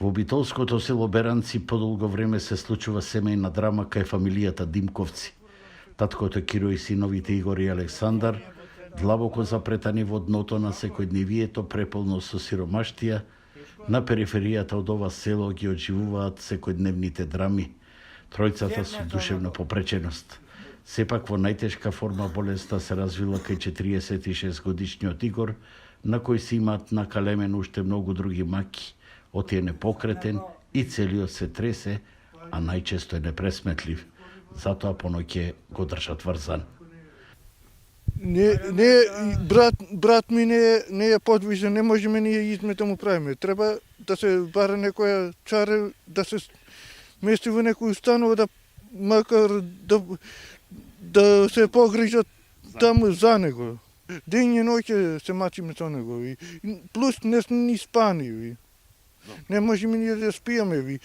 Во битолското село Беранци подолго време се случува семејна драма кај фамилијата Димковци. Таткото Киро и синовите Игор и Александар, длабоко запретани во дното на секојдневието преполно со сиромаштија, на периферијата од ова село ги одживуваат секојдневните драми. Тројцата со душевна попреченост. Сепак во најтешка форма болеста се развила кај 46 годишниот Игор, на кој се имаат накалемен уште многу други маки. Оти е непокретен и целиот се тресе, а најчесто е непресметлив. Затоа поноќе го држат врзан. Брат ми не е подвижен, не можеме ние изме да му правиме. Треба да се бара некоја чаре, да се мести во некој установа, да макар да се погрижат таму за него. Ден и ноќе се мачиме со него. Плюс не сме ни спани. Не можеме ние да спиеме.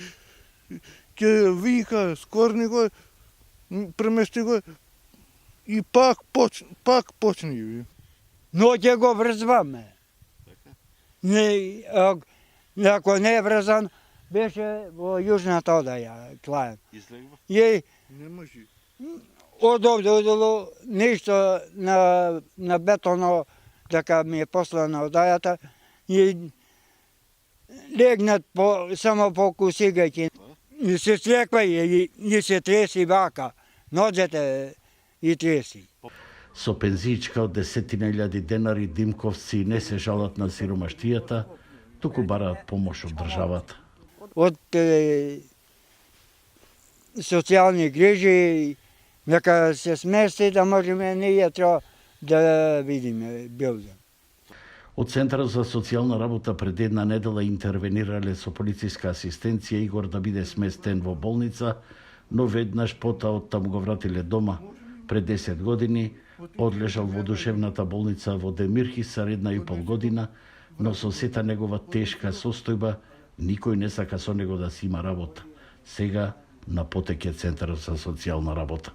Ке вика, скорни го, премести го и пак почни. Ноќе го врзваме. Ако не е врзан, беше во јужната одаја клаен. Не може. Од овде одолу нешто на бетоно, така ми е послана одајата, и легнат само по кусигајќи. И се слеква и се треси вака, ноđете и треси. Со пензиичка од 10.000 денари Димковци не се жалат на сиромаштијата, туку бараат помош од државата. Од социјални грижи, нека се смести да можеме ние да видиме билде. Од Центарот за социјална работа пред една недела интервенирале со полициска асистенција Игор да биде сместен во болница, но веднаш потоа од таму го вратиле дома. Пред 10 години одлежал во душевната болница во Демирхисар 1,5 година, но со сета негова тешка состојба никој не сака со него да си има работа. Сега на потек е Центарот за социјална работа.